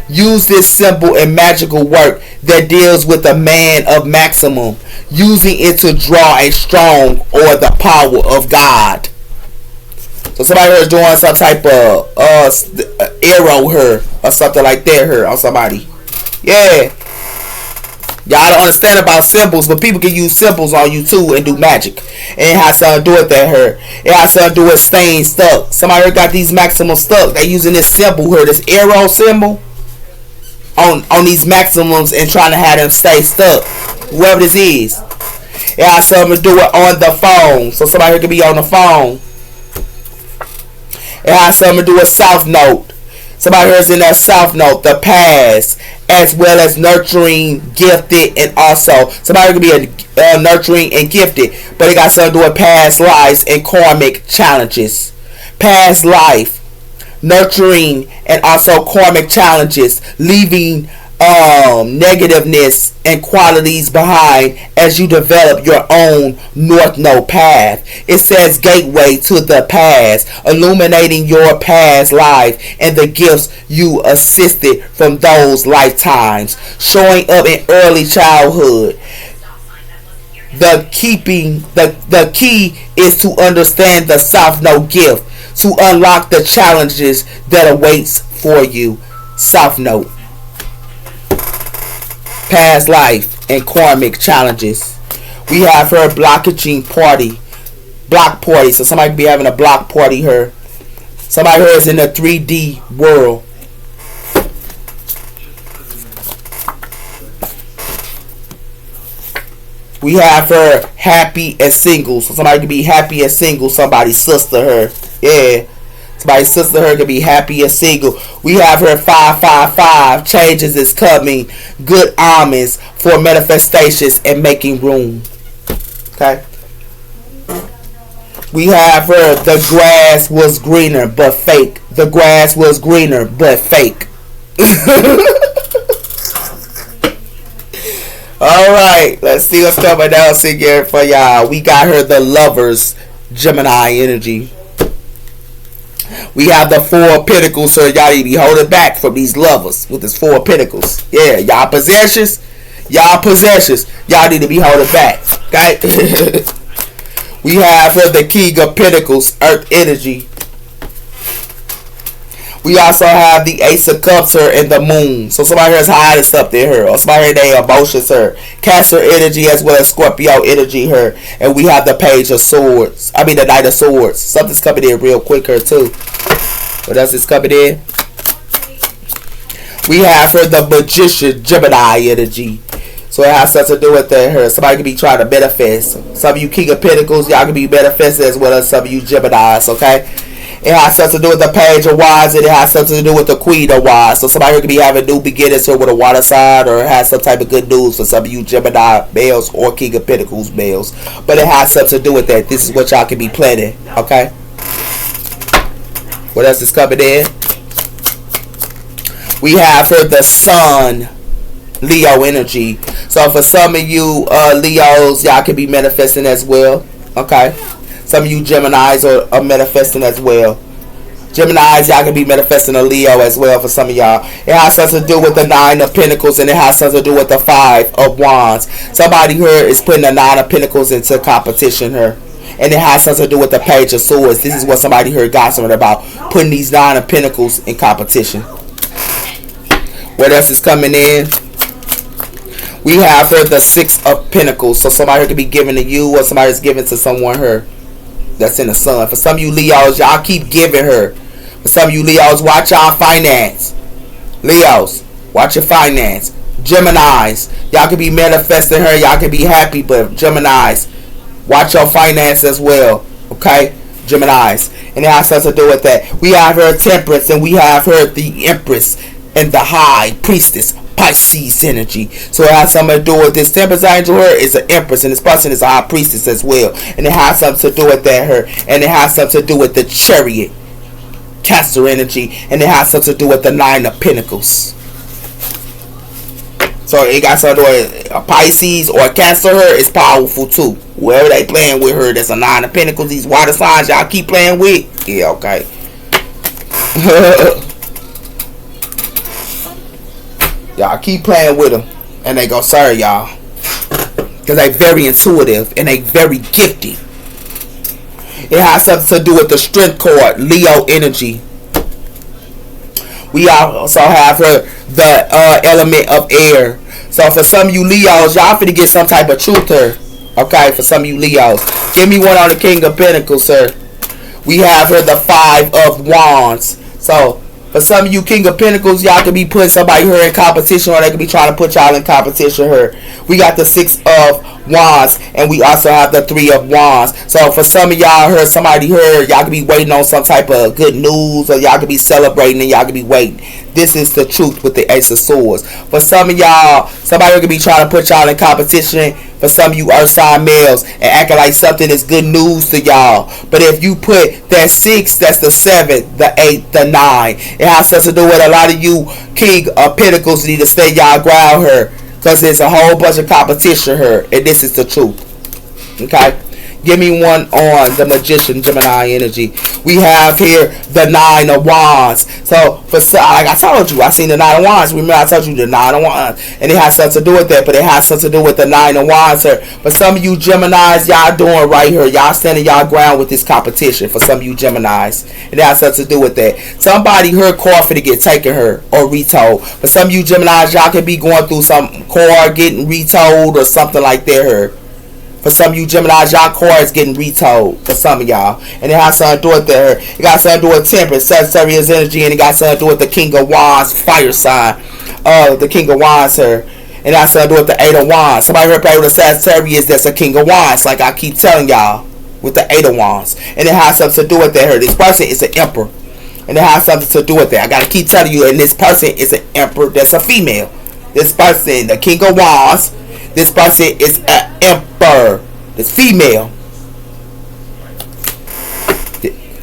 [SPEAKER 1] Use this simple and magical work that deals with a man of maximum, using it to draw a strong or the power of God. So somebody here is doing some type of arrow her or something like that her on somebody. Yeah. Y'all don't understand about symbols, but people can use symbols on you too and do magic. And it has something to do with that her. It has something to do with staying stuck. Somebody here got these maximum stuck. They using this symbol here, this arrow symbol. On these maximums and trying to have them stay stuck. Whoever this is. It has something to do with on the phone. So somebody here could be on the phone. It has something to do with South Note. Somebody here is in that South Note. The past. As well as nurturing, gifted, and also somebody could be a nurturing and gifted. But it got something to do with past lives and karmic challenges. Past life. Nurturing and also karmic challenges, leaving negativeness and qualities behind as you develop your own North Node path. It says gateway to the past, illuminating your past life and the gifts you assisted from those lifetimes, showing up in early childhood. The key is to understand the South Node gift to unlock the challenges that awaits for you. South Note. Past life and karmic challenges. We have her blockaging party. Block party. So somebody could be having a block party here. Somebody here is in the 3D world. We have her happy as single. So somebody could be happy as single. Somebody's sister her. Yeah. Somebody's sister her could be happy as single. We have her 555. Changes is coming. Good omens for manifestations and making room. Okay. We have her. The grass was greener but fake. The grass was greener but fake. Alright, let's see what's coming else in here for y'all. We got her the Lovers, Gemini energy. We have the Four of Pentacles, so y'all need to be holding back from these lovers with this Four of Pentacles. Yeah, y'all possessions. Y'all possessions. Y'all need to be holding back. Okay? We have her the King of Pentacles, Earth energy. We also have the Ace of Cups her and the Moon. So somebody here is hiding something her. Or somebody here they emotions her. Cancer energy as well as Scorpio energy her. And we have the Page of Swords. I mean the Knight of Swords. Something's coming in real quick here too. What else is coming in? We have her the Magician, Gemini energy. So it has something to do with that her. Somebody could be trying to manifest. Some of you King of Pentacles, y'all can be manifesting as well as some of you Geminis, okay? It has something to do with the Page of Wands, and it has something to do with the Queen of Wands. So somebody could be having new beginnings or with a water sign, or it has some type of good news for some of you Gemini males or King of Pentacles males. But it has something to do with that. This is what y'all can be planning, okay? What else is coming in? We have for the Sun, Leo energy. So for some of you Leos, y'all can be manifesting as well, okay? Some of you Geminis are manifesting as well. Geminis, y'all can be manifesting a Leo as well for some of y'all. It has something to do with the Nine of Pentacles, and it has something to do with the Five of Wands. Somebody here is putting the Nine of Pentacles into competition here. And it has something to do with the Page of Swords. This is what somebody here got something about. Putting these Nine of Pentacles in competition. What else is coming in? We have here the Six of Pentacles. So somebody here could be giving to you, or somebody's giving to someone here that's in the Sun. For some of you Leos, y'all keep giving her. For some of you Leos, watch y'all finance. Leos, watch your finance. Geminis, y'all can be manifesting her. Y'all can be happy, but Geminis, watch your finance as well. Okay? Geminis. And it has something to do with that. We have her Temperance, and we have her the Empress and the High Priestess, Pisces energy. So it has something to do with this Temperance angel her is an Empress, and this person is a High Priestess as well. And it has something to do with that her. And it has something to do with the Chariot, Cancer energy. And it has something to do with the Nine of Pentacles. So it got something to do with a Pisces or a Cancer her is powerful too. Whoever they playing with her, that's a Nine of Pentacles. These water signs y'all keep playing with. Yeah, okay. Y'all keep playing with them, and they gonna serve y'all, because they very intuitive and they very gifted. It has something to do with the Strength card, Leo energy. We also have her the element of air. So for some of you Leos, y'all finna get some type of truth here. Okay, for some of you Leos, give me one on the King of Pentacles, sir. We have her the Five of Wands. So for some of you King of Pentacles, y'all could be putting somebody here in competition, or they could be trying to put y'all in competition here. We got the Six of Wands, and we also have the Three of Wands. So for some of y'all here, somebody here, y'all could be waiting on some type of good news, or y'all could be celebrating and y'all could be waiting. This is the truth with the Ace of Swords. For some of y'all, somebody could be trying to put y'all in competition. For some of you Earth sign males, and acting like something is good news to y'all. But if you put that 6, that's the 7, the 8, the 9. It has something to do with a lot of you King of Pentacles need to stay y'all ground here, because there's a whole bunch of competition here, and this is the truth. Okay? Give me one on the Magician, Gemini energy. We have here the Nine of Wands. So, for like I told you, I seen the Nine of Wands. Remember I told you the Nine of Wands. And it has something to do with that, but it has something to do with the Nine of Wands here. But some of you Geminis, y'all doing right here. Y'all standing y'all ground with this competition. For some of you Geminis. And it has something to do with that. Somebody here called for to get taken her or retold. For some of you Geminis, y'all could be going through some car getting retold or something like that here. For some of you Geminis, y'all car is getting retold. For some of y'all. And it has something to do with that. It got something to do with Temperance, Sagittarius energy. And it got something to do with the King of Wands, fire sign. The King of Wands here. And it has something to do with the Eight of Wands. Somebody here play with a Sagittarius that's a King of Wands. Like I keep telling y'all. With the Eight of Wands. And it has something to do with that here. This person is an Emperor. And it has something to do with that. I gotta keep telling you. And this person is an Emperor that's a female. This person, the King of Wands. This person is an Emperor. This female.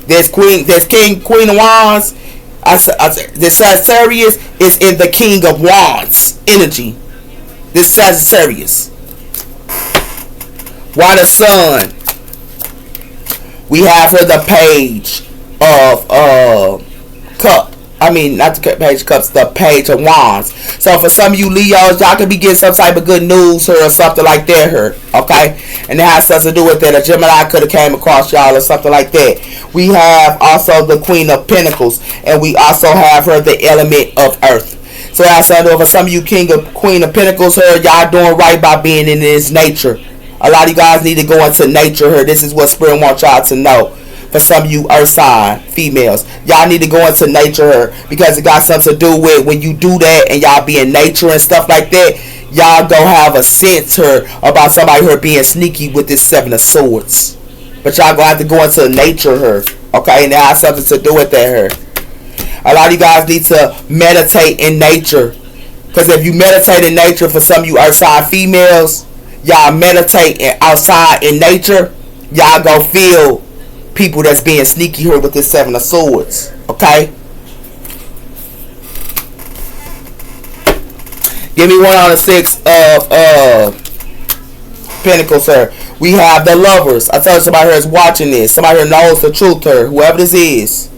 [SPEAKER 1] This Queen of Wands. This Sagittarius is in the King of Wands energy. This Sagittarius. Why the Sun? We have her the Page of Cup. I mean, not the Page of Cups, the Page of Wands. So for some of you Leos, y'all could be getting some type of good news or something like that here. Okay? And it has something to do with that. A Gemini could have came across y'all or something like that. We have also the Queen of Pentacles. And we also have her the element of Earth. So that's something to do for some of you Queen of Pentacles here. Y'all doing right by being in this nature. A lot of you guys need to go into nature here. This is what Spirit wants y'all to know. For some of you Earth sign females, y'all need to go into nature because it got something to do with when you do that and y'all be in nature and stuff like that. Y'all go have a sense here about somebody here being sneaky with this Seven of Swords. But y'all gonna have to go into nature here, okay? And it has something to do with that here. A lot of you guys need to meditate in nature, because if you meditate in nature, for some of you Earth sign females, y'all meditate outside in nature, y'all go feel people that's being sneaky here with this Seven of Swords. Okay? Give me one on the Six of Pentacles, sir. We have the Lovers. I told you somebody here is watching this. Somebody here knows the truth here. Whoever this is.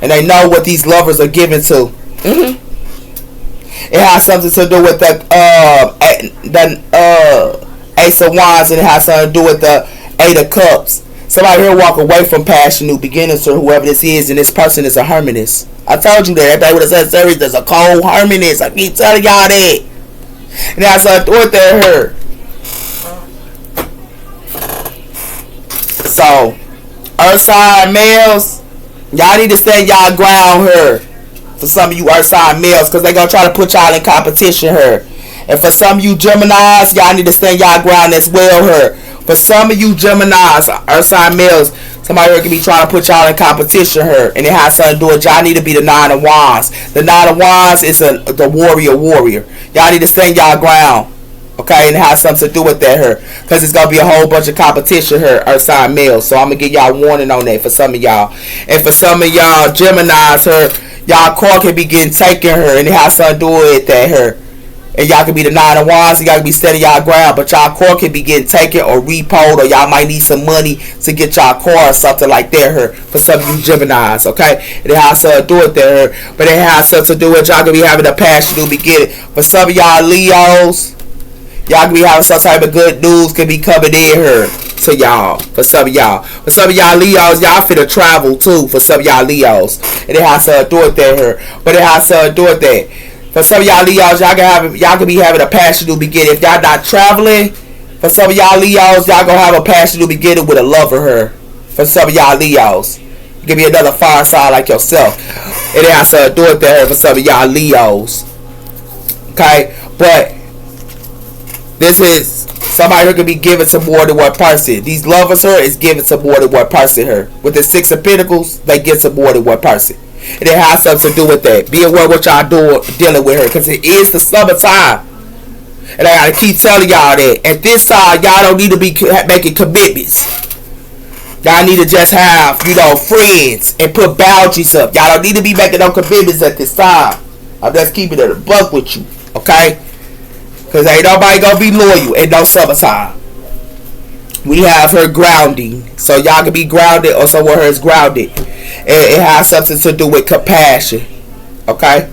[SPEAKER 1] And they know what these lovers are giving to. It has something to do with the Ace of Wands, and it has something to do with the Eight of Cups. Somebody here walk away from past new beginnings, or whoever this is, and this person is a hermitess. I told you that. Everybody would have said series, there's a cold hermitess. I keep telling y'all that. And that's what they heard. So, Earth sign males, y'all need to stand y'all ground here. For some of you Earth sign males, because they gonna try to put y'all in competition here. And for some of you Geminis, y'all need to stand y'all ground as well here. For some of you Geminis, Earth sign males, somebody here can be trying to put y'all in competition here. And it has something to do with y'all need to be the Nine of Wands. The Nine of Wands is the warrior. Y'all need to stand y'all ground. Okay, and it has something to do with that here. Because it's going to be a whole bunch of competition here, Earth sign males. So I'm going to give y'all warning on that for some of y'all. And for some of y'all Geminis here, y'all car can be getting taken here. And it has something to do with that here. And y'all can be the Nine of Wands, and y'all can be steady y'all ground, but y'all car can be getting taken or repoed, or y'all might need some money to get y'all car or something like that here for some of you Geminis, okay? And it has something to do with that here, but it has something to do with y'all gonna be having a passion to beginning. For some of y'all Leos, y'all gonna be having some type of good news can be coming in here to y'all. For some of y'all Leos, y'all finna travel too. For some of y'all Leos, and it has something to do with that here, but it has something to do with that. For some of y'all Leos, y'all can be having a passion to beginning. If y'all not traveling, for some of y'all Leos, y'all gonna have a passion to beginning with a lover here. For some of y'all Leos, give me another fire sign like yourself. And it has to do with that for some of y'all Leos. Okay, but this is somebody who can be giving to more than one person. These lovers here is giving to more than one person here. With the Six of Pentacles, they get to more than one person. And it has something to do with that. Be aware what y'all dealing with her, because it is the summertime. And I gotta keep telling y'all that. At this time, y'all don't need to be making commitments. Y'all need to just have, friends and put boundaries up. Y'all don't need to be making no commitments at this time. I'm just keeping it a buck with you, okay? Because ain't nobody gonna be loyal in no summertime. We have her grounding. So y'all can be grounded, or somewhere her is grounded. It has something to do with compassion. Okay?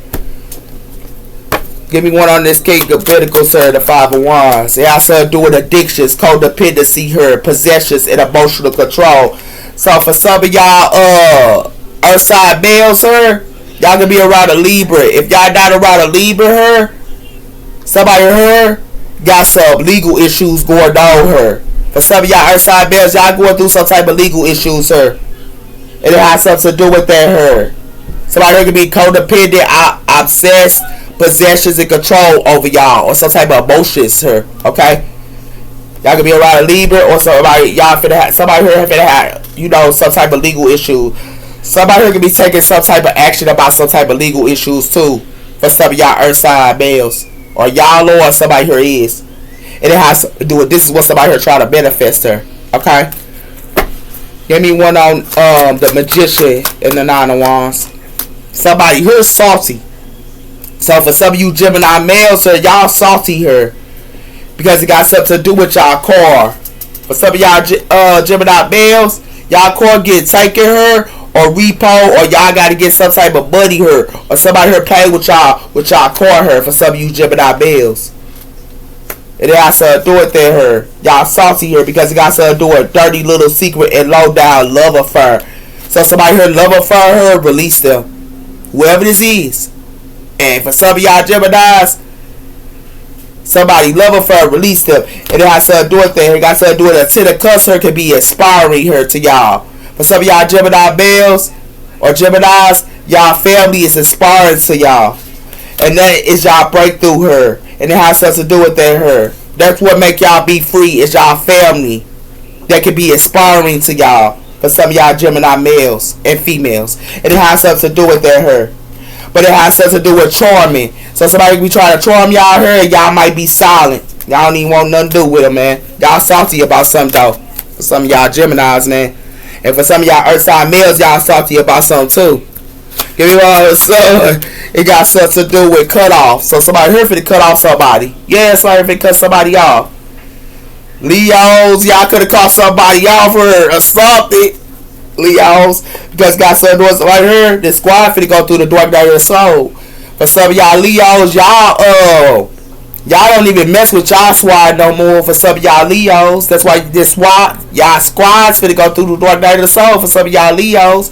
[SPEAKER 1] Give me one on this King of Pentacles, sir, the Five of Wands. It has something to do with addictions, codependency here, possessions, and emotional control. So for some of y'all Earth side males, sir, y'all can be around a Libra. If y'all not around a Libra here, somebody here got some legal issues going on here. For some of y'all Earth side males, y'all going through some type of legal issues here. And it has something to do with that here. Somebody can be codependent, obsessed, possessions, and control over y'all, or some type of emotions here. Okay, y'all can be around a Libra, or somebody y'all finna have, somebody here finna have, some type of legal issue. Somebody here can be taking some type of action about some type of legal issues too. For some of y'all Earth sign males, or y'all, or somebody here is. And it has to do with, this is what somebody here trying to manifest her. Okay? Give me one on the Magician and the Nine of Wands. Somebody here is salty. So for some of you Gemini males, sir, y'all salty here. Because it got something to do with y'all car. For some of y'all Gemini males, y'all car get taken here or repo, or y'all got to get some type of buddy here, or somebody here play with y'all car here. For some of you Gemini males, it has to do it there here. Y'all salty here because it got to do a dirty little secret and low down love affair. So somebody here love affair here, release them, whoever this is. And for some of y'all Geminis, somebody love affair, release them. And it has to do it there. It got to do it. A Ten of Cups here can be inspiring here to y'all. For some of y'all Gemini males or Geminis, y'all family is inspiring to y'all. And that is y'all breakthrough here. And it has something to do with that here. That's what make y'all be free, is y'all family. That can be inspiring to y'all. For some of y'all Gemini males and females. And it has something to do with that here. But it has something to do with charming. So somebody be trying to charm y'all here, and y'all might be silent. Y'all don't even want nothing to do with them, man. Y'all salty about something, though. For some of y'all Geminis, man. And for some of y'all earth sign males, y'all salty about something too. Give me one. So it got something to do with cut off. So somebody here finna cut off somebody. Yeah, somebody finna cut somebody off. Leos, y'all could have cut somebody off or something. Leos, because got something to do with right here. This squad finna go through the dark night of the soul. For some of y'all Leos, y'all don't even mess with y'all squad no more. For some of y'all Leos, that's why this squad, y'all squads finna go through the dark night of the soul. For some of y'all Leos,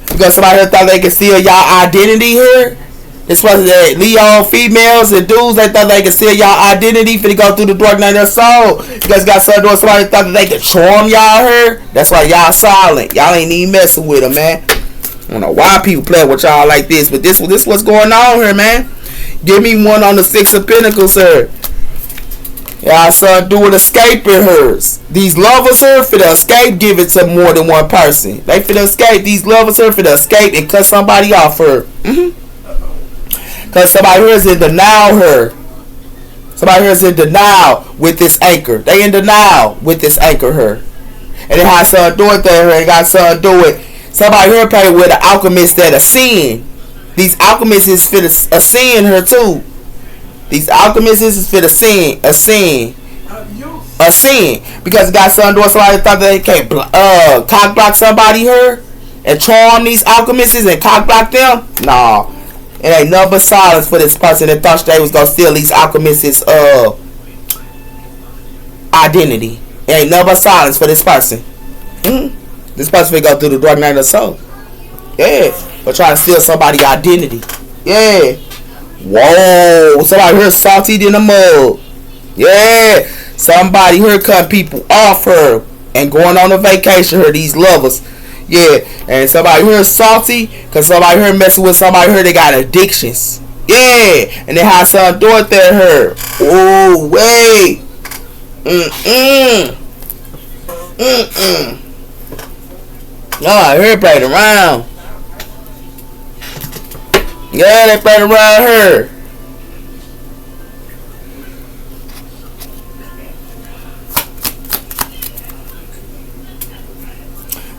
[SPEAKER 1] because somebody here thought they could steal y'all identity here. This was the Leo females and dudes that thought they could steal y'all identity finna go through the dark night of the soul. Because got something doing, somebody thought that they could charm y'all here. That's why y'all silent. Y'all ain't even messing with them, man. I don't know why people play with y'all like this, but this what's going on here, man. Give me one on the Six of Pentacles here. Y'all son doing escaping hers. These lovers here finna escape, give it to more than one person. They finna escape. These lovers here finna escape and cut somebody off her. Cause somebody here is in denial here. Somebody here is in denial with this anchor. They in denial with this anchor here. And it has something to do with that here. It got something to do with somebody here playing with an alchemist that a sin. These alchemists is finna a sin her too. These alchemists is finna a sin. Because it got something to do with somebody thought they can't cock block somebody here and charm these alchemists and cock block them. Nah. It ain't nothing but silence for this person that thought they was gonna steal these alchemists' identity. It ain't nothing but silence for this person. This person will go through the dark night of the soul. Yeah. But trying to steal somebody's identity. Yeah. Whoa. Somebody here salty in the mud. Yeah. Somebody here cutting people off her and going on a vacation here. These lovers. Yeah, and somebody here is salty because somebody here messing with somebody here, they got addictions. Yeah, and they have something to do with that here. Oh, wait. Oh, here played around. Yeah, they played around here.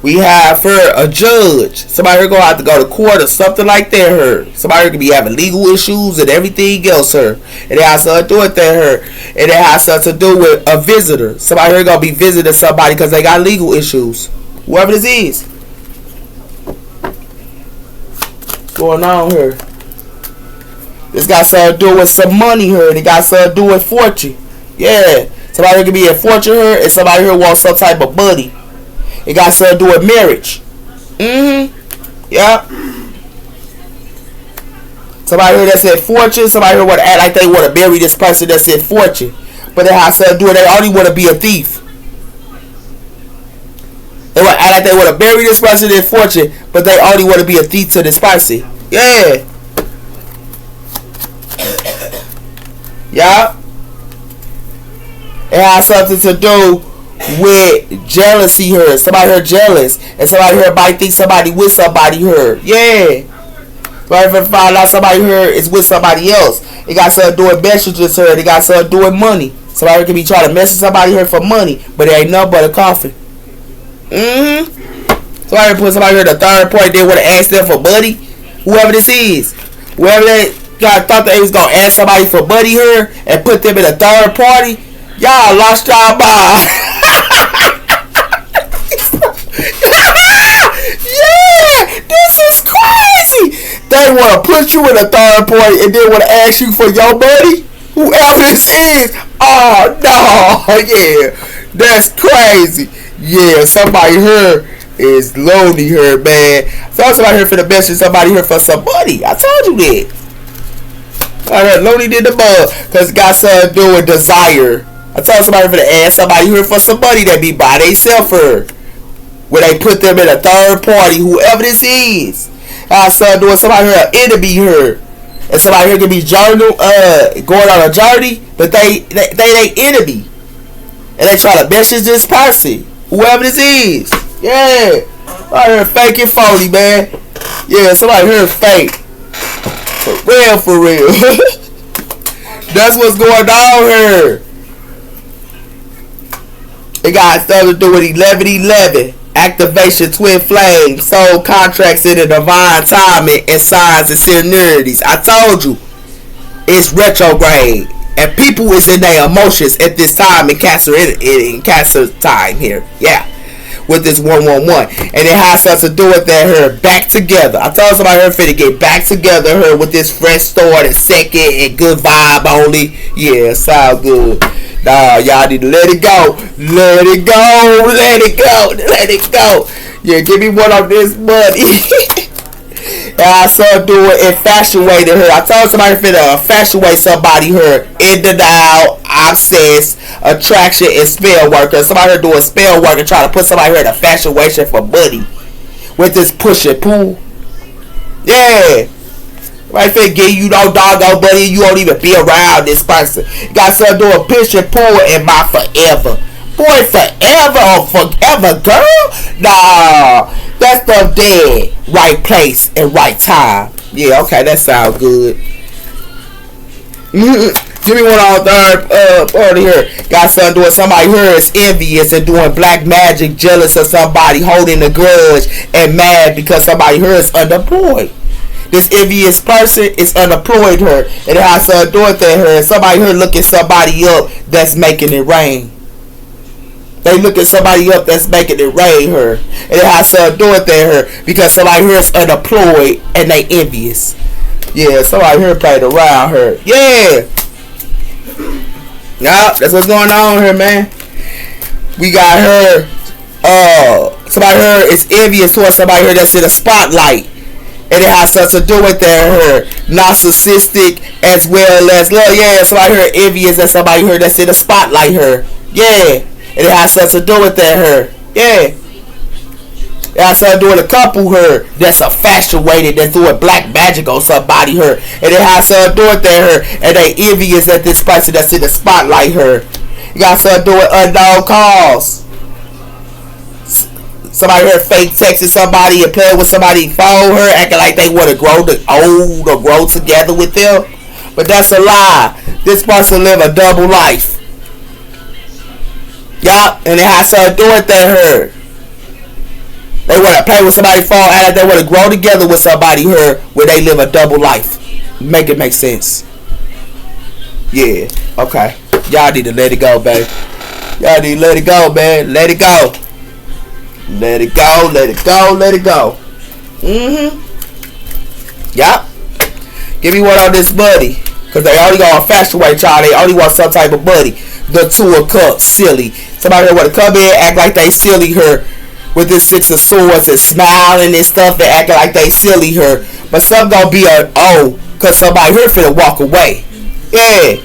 [SPEAKER 1] We have her a judge. Somebody here gonna have to go to court or something like that. Her somebody here could be having legal issues and everything else. Her and it has something to do with that. Her and it has something to do with a visitor. Somebody here gonna be visiting somebody because they got legal issues. Whoever this is. What's going on here? This got something to do with some money here. And it got something to do with fortune. Yeah, somebody here could be a fortune here, and somebody here wants some type of money. It got something to do with marriage. Yeah. Somebody here that said fortune. Somebody here want to act like they want to marry this person that said fortune. But it has something to do with they already want to be a thief. They want to act like they want to marry this person that fortune, but they already want to be a thief to this person. Yeah. Yeah. It has something to do with jealousy here. Somebody here jealous. And somebody here might think somebody with somebody here. Yeah. Right, if I find out somebody here is with somebody else, they got something doing messages her, they got something doing money. Somebody can be trying to message somebody here for money, but it ain't nothing but a coffin. Somebody put somebody here the third party, they would have asked them for money. Whoever this is. Whoever they thought they was gonna ask somebody for money here and put them in a third party. Y'all lost y'all mind. Yeah, this is crazy. They want to put you in a third party and then want to ask you for your money. Whoever this is, oh no, yeah, that's crazy. Yeah, somebody here is lonely here, man. I told somebody here for the best and somebody here for some money. I told you that. Alright, lonely did the bug because it got something to do with desire. I told somebody for the ask somebody here for some money that be by themselves for. Where they put them in a third party, whoever this is. I started doing somebody here, an enemy here. And somebody here can be going on a journey, but they enemy. And they try to message this person, whoever this is. Yeah. Somebody here fake and phony, man. Yeah, somebody here fake. For real. That's what's going on here. It got stuff to do with 1111. Activation, twin flame, soul contracts in the divine timing and signs and synchronicities. I told you, it's retrograde, and people is in their emotions at this time in Cancer time here. Yeah, with this 111, and it has something to do with that her back together. I told somebody her finna get back together her with this fresh start and second and good vibe only. Yeah, sound good. Nah, y'all need to let it go. Let it go. Let it go. Let it go. Yeah, give me one of this money. And I saw doing infatuated her. I told somebody finna infatuate somebody her. In denial, obsessed, attraction, and spell worker. Somebody here doing spell work and trying to put somebody here in infatuation for money. With this push and pull. Yeah. Right, finna give you no doggone buddy, you won't even be around this person. You got something doing push and pull in my forever. Boy, forever or forever, girl? Nah, that stuff dead. Right place and right time. Yeah, okay, that sounds good. Give me one on third part here. Got something doing somebody here is envious and doing black magic, jealous of somebody, holding a grudge and mad because somebody here is unemployed. This envious person is unemployed her, and it has to do it to her. Somebody here looking somebody up that's making it rain. They look at somebody up that's making it rain her, and it has to do it to her because somebody here is unemployed and they envious. Yeah, somebody here played around her. Yeah, yeah, that's what's going on here, man. We got her. Somebody here is envious towards somebody here that's in a spotlight. And it has something to do with her narcissistic as well as love. Yeah, somebody here envious that somebody here that's in the spotlight her. Yeah. And it has something to do with her. Yeah. It has something to do with a couple her that's infatuated, that's doing black magic on somebody her. And it has something to do with her. And they envious that this person that's in the spotlight her. It got something to do with unknown cause. Somebody here fake texting somebody and playing with somebody phone her, acting like they want to grow old or grow together with them. But that's a lie. This person live a double life. Yup, and it has something to do with her. They want to play with somebody phone, act like they want to grow together with somebody here where they live a double life. Make it make sense. Yeah, okay. Y'all need to let it go, baby. Y'all need to let it go, man. Let it go. Let it go, let it go, let it go. Yup. Give me one on this buddy. Because they only gonna infatuate y'all. They only want some type of buddy. The Two of Cups, silly. Somebody want to come in, act like they silly her with this Six of Swords and smiling and stuff. They acting like they silly her. But some gonna be a because somebody here finna walk away. Yeah.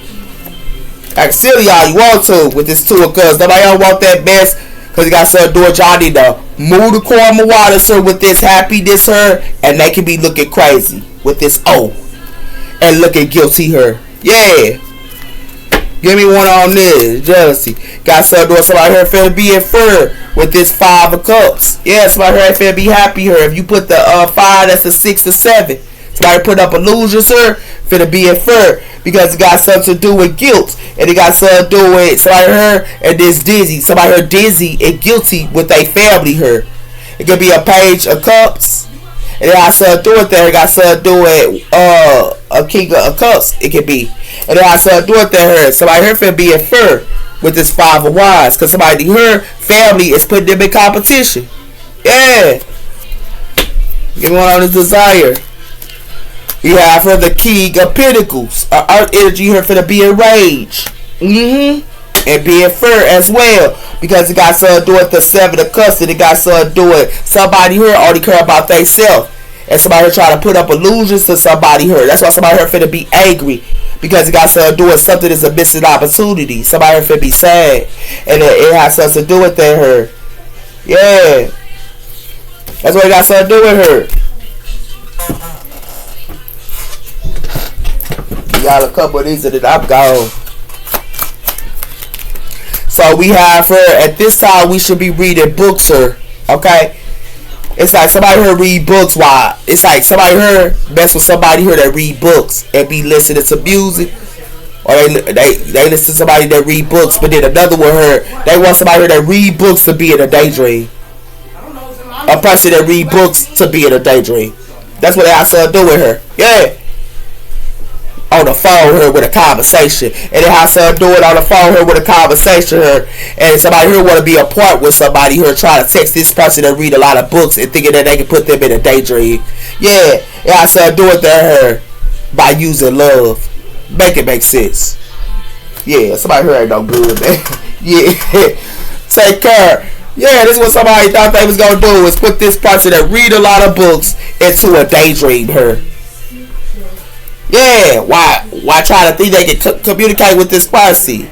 [SPEAKER 1] Act silly all you want to with this Two of Cups. Nobody don't want that mess. Because you got something to do with y'all need to move the caramel water, sir, with this happiness, her, and they can be looking crazy with this and looking guilty, her. Yeah. Give me one on this. Jealousy. Got something to do with somebody here finna be in fur with this Five of Cups. Yeah, somebody here finna be happy, her. If you put the 5, that's the 6 or 7. Somebody put up illusions her, finna be inferred. Because it got something to do with guilt. And it got something to do with somebody her and this dizzy. Somebody her dizzy and guilty with their family her. It could be a page of cups. And it got something to do with that. It got something to do with a king of cups. It could be. And it got something to do with that her. Somebody her finna be inferred with this five of wands. Because somebody her family is putting them in competition. Yeah. Get one on his desire. You have for the King of Pentacles. Earth energy here for the be enraged. And be inferred as well. Because it got something to do with the Seven of Cups. And it got something to do with somebody here only care about themselves. And somebody here trying to put up illusions to somebody here. That's why somebody here finna be angry. Because it got something to do with something that's a missing opportunity. Somebody here finna be sad. And it has something to do with that her. Yeah. That's what it got something to do with her. Got a couple of these and then I'm gone. So we have her at this time. We should be reading books her. Okay, it's like somebody here read books. Why? It's like somebody here mess with somebody here that read books and be listening to music, or they listen to somebody that read books. But then another one here, they want somebody here that read books to be in a daydream. A person that read books to be in a daydream. That's what they have to do with her. Yeah. On the phone here with a conversation, and it has to do it on the phone here with a conversation here, and somebody here want to be apart with somebody here trying to text this person that read a lot of books and thinking that they can put them in a daydream. Yeah, it has to do it there by using love. Make it make sense. Yeah, somebody here ain't no good, man. Yeah, take care. Yeah, this is what somebody thought they was gonna do, is put this person that read a lot of books into a daydream here. Yeah, why try to think they can communicate with this person?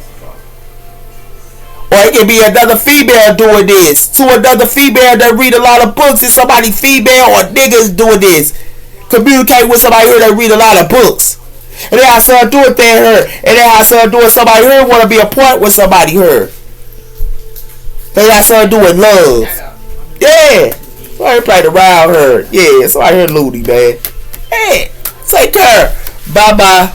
[SPEAKER 1] Or it can be another female doing this to another female that read a lot of books, and somebody female or niggas doing this. Communicate with somebody here that read a lot of books. And they have something to do with that her. And they have something to do with somebody here want to be a part with somebody here. They have something to do with love. Yeah. Somebody played around her. Yeah, somebody here loony, man. Hey, take care. Bye-bye.